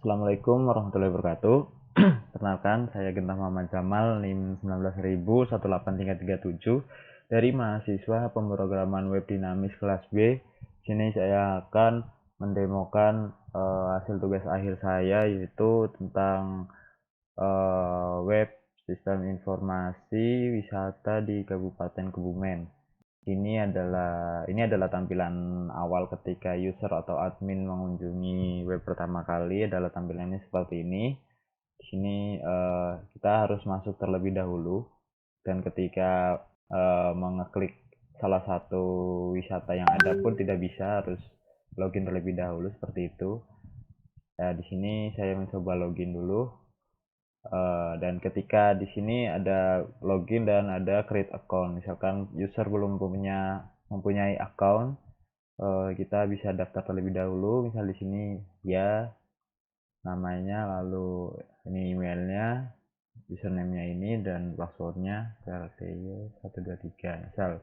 Assalamualaikum warahmatullahi wabarakatuh. Perkenalkan, saya Gentah Muhammad Jamal, NIM 19.18337 dari mahasiswa pemrograman web dinamis kelas B. Sini saya akan mendemokan hasil tugas akhir saya, yaitu tentang web sistem informasi wisata di Kabupaten Kebumen. Ini adalah tampilan awal ketika user atau admin mengunjungi web pertama kali. Adalah tampilannya seperti ini. Di sini kita harus masuk terlebih dahulu, dan ketika mengeklik salah satu wisata yang ada pun tidak bisa, harus login terlebih dahulu seperti itu. Nah, di sini saya mencoba login dulu. Dan ketika di sini ada login dan ada create account, misalkan user belum mempunyai account, kita bisa daftar terlebih dahulu. Misal di sini ya namanya, lalu ini emailnya, username-nya ini, dan passwordnya PLTY123 misal,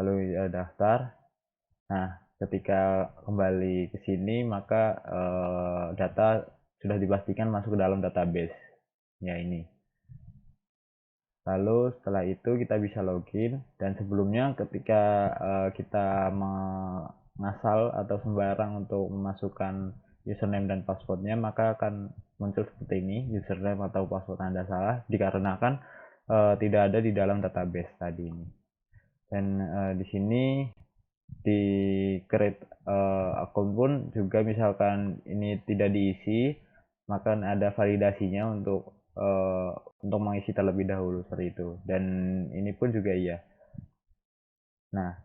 lalu daftar. Nah, ketika kembali ke sini maka data sudah dipastikan masuk ke dalam database ya ini. Lalu setelah itu kita bisa login, dan sebelumnya ketika kita mengasal atau sembarang untuk memasukkan username dan passwordnya, maka akan muncul seperti ini, username atau password Anda salah dikarenakan tidak ada di dalam database tadi ini. Dan di sini di create akun pun juga, misalkan ini tidak diisi, maka ada validasinya untuk mengisi terlebih dahulu seperti itu. Dan ini pun juga iya. Nah,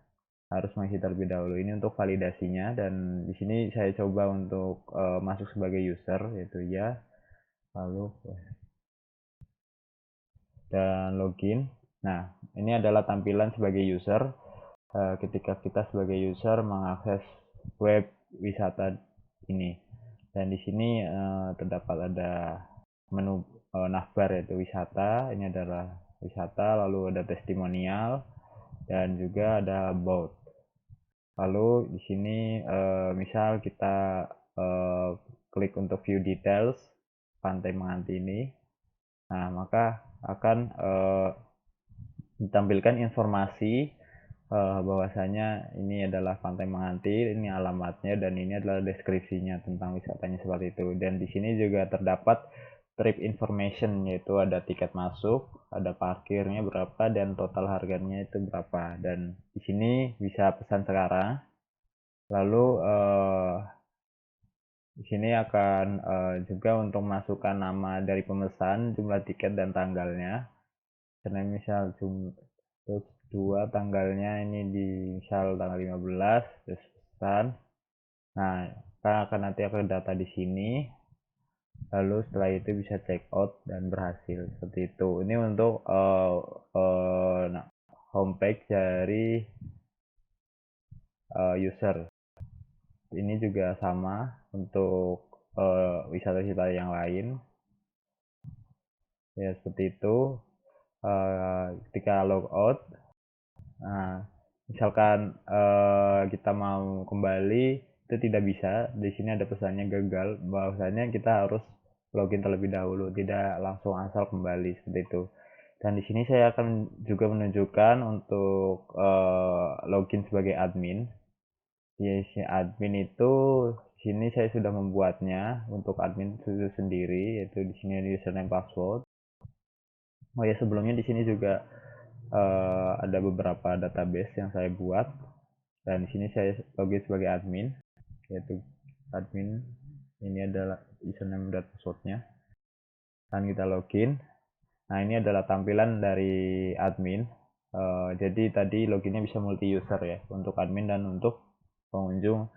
harus mengisi terlebih dahulu ini untuk validasinya. Dan di sini saya coba untuk masuk sebagai user, yaitu ya, lalu dan login. Nah, ini adalah tampilan sebagai user ketika kita sebagai user mengakses web wisata ini. Dan di sini terdapat ada menu navbar, yaitu wisata. Ini adalah wisata, lalu ada testimonial, dan juga ada about. Lalu di sini misal kita klik untuk view details Pantai Menganti ini, nah maka akan ditampilkan informasi bahwasanya ini adalah Pantai Menganti, ini alamatnya, dan ini adalah deskripsinya tentang wisatanya seperti itu. Dan di sini juga terdapat trip information, yaitu ada tiket masuk, ada parkirnya berapa, dan total harganya itu berapa. Dan di sini bisa pesan sekarang. Lalu di sini akan juga untuk masukkan nama dari pemesan, jumlah tiket, dan tanggalnya. Karena misal terus 2 tanggalnya ini di misal tanggal 15, terus pesan. Nah, nanti akan data di sini. Lalu setelah itu bisa check out dan berhasil seperti itu. Ini untuk homepage dari user. Ini juga sama untuk wisata-wisata yang lain. Ya seperti itu. Ketika logout, nah misalkan kita mau kembali itu tidak bisa. Di sini ada pesannya gagal, bahwasanya kita harus login terlebih dahulu, tidak langsung asal kembali seperti itu. Dan di sini saya akan juga menunjukkan untuk login sebagai admin. Di admin itu, sini saya sudah membuatnya untuk admin itu sendiri, yaitu di sini ada username password. Oh ya, sebelumnya di sini juga ada beberapa database yang saya buat, dan di sini saya login sebagai admin, yaitu admin. Ini adalah username dan passwordnya, dan kita login. Nah, ini adalah tampilan dari admin. Jadi tadi loginnya bisa multi user ya, untuk admin dan untuk pengunjung.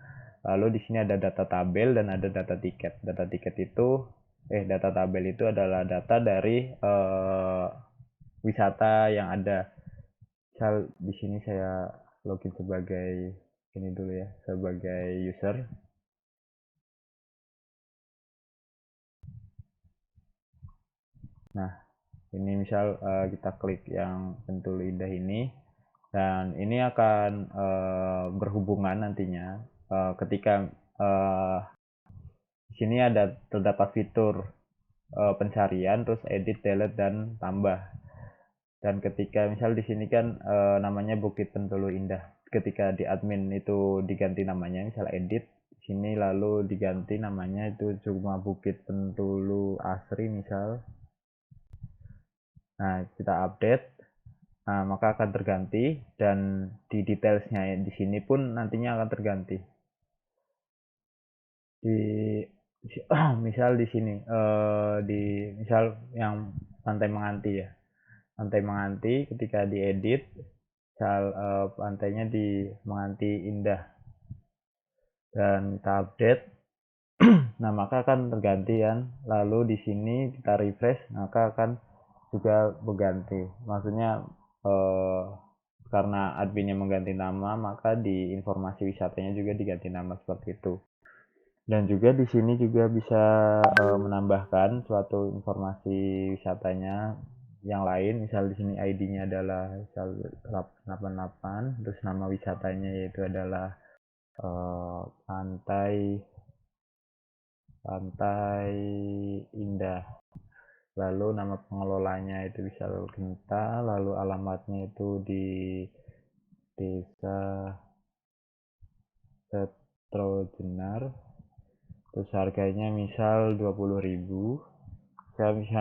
Lalu di sini ada data tabel dan ada data tiket. Data tabel itu adalah data dari wisata yang ada. Misal di sini saya login sebagai ini dulu ya, sebagai user. Nah, ini misal kita klik yang Sentul Indah ini, dan ini akan berhubungan nantinya ketika di sini ada terdapat fitur pencarian, terus edit, delete, dan tambah. Dan ketika misal di sini kan namanya Bukit Pentulu Indah. Ketika di admin itu diganti namanya, misal edit, sini lalu diganti namanya itu cuma Bukit Pentulu Asri misal. Nah, kita update. Nah, maka akan terganti dan di detailsnya di sini pun nantinya akan terganti. Di misal di sini di misal yang Pantai Menganti ya. Pantai Menganti ketika diedit misal pantainya di Menganti Indah dan kita update. Nah, maka akan terganti kan. Lalu di sini kita refresh, maka akan juga berganti. Maksudnya karena adminnya mengganti nama, maka di informasi wisatanya juga diganti nama seperti itu. Dan juga di sini juga bisa menambahkan suatu informasi wisatanya yang lain. Misal di sini ID-nya adalah misal 88, terus nama wisatanya yaitu adalah Pantai Indah. Lalu nama pengelolanya itu bisa Genta, lalu alamatnya itu di Desa Setrojenar. Terus harganya misal 20.000. Saya bisa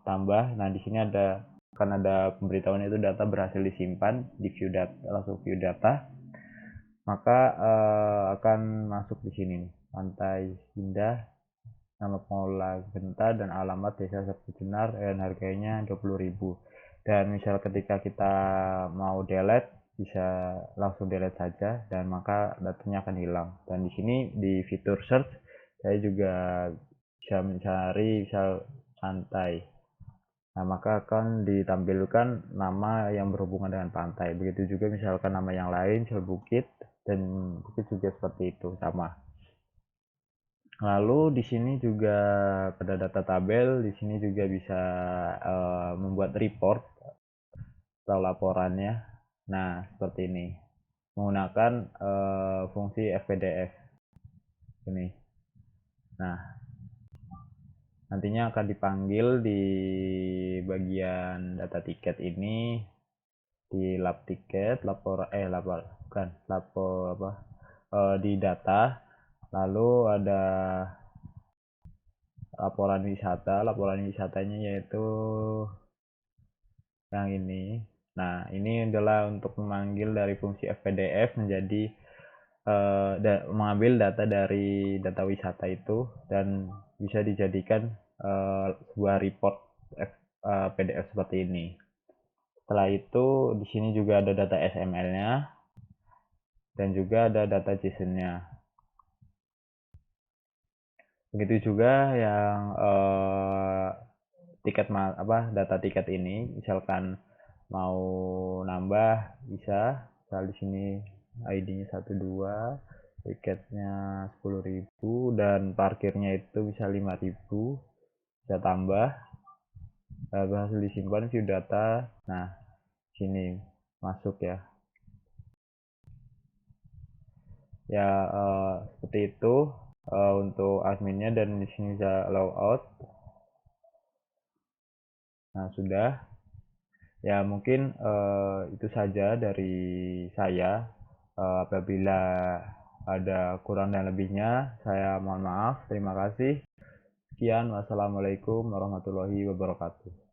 tambah. Nah, di sini akan ada pemberitahuan itu data berhasil disimpan di view data, langsung view data. Maka akan masuk di sini nih, Pantai Indah, nama pengelola Genta dan alamat Desa Setrojenar dan harganya 20.000. Dan misal ketika kita mau delete bisa langsung delete saja dan maka datanya akan hilang. Dan di sini di fitur search saya juga bisa mencari misal pantai. Nah, maka akan ditampilkan nama yang berhubungan dengan pantai. Begitu juga misalkan nama yang lain, misal bukit, dan bukit juga seperti itu, sama. Lalu di sini juga pada data tabel, di sini juga bisa membuat report atau laporannya. Nah, seperti ini. Menggunakan fungsi FPDF. Ini. Nah, nantinya akan dipanggil di bagian data tiket ini di lab tiket, lapor di data. Lalu ada laporan wisatanya yaitu yang ini. Nah, ini adalah untuk memanggil dari fungsi FPDF menjadi mengambil data dari data wisata itu dan bisa dijadikan sebuah report PDF seperti ini. Setelah itu di sini juga ada data XML-nya dan juga ada data JSON-nya. Begitu juga yang data tiket ini, misalkan mau nambah bisa, misal di sini ID-nya 12, tiketnya 10.000 dan parkirnya itu bisa 5.000, bisa tambah. Berhasil disimpan view data. Nah, sini masuk ya. Ya seperti itu untuk adminnya dan di sini bisa logout. Nah, sudah. Ya, mungkin itu saja dari saya. Apabila ada kurang dan lebihnya, saya mohon maaf. Terima kasih. Sekian, wassalamualaikum warahmatullahi wabarakatuh.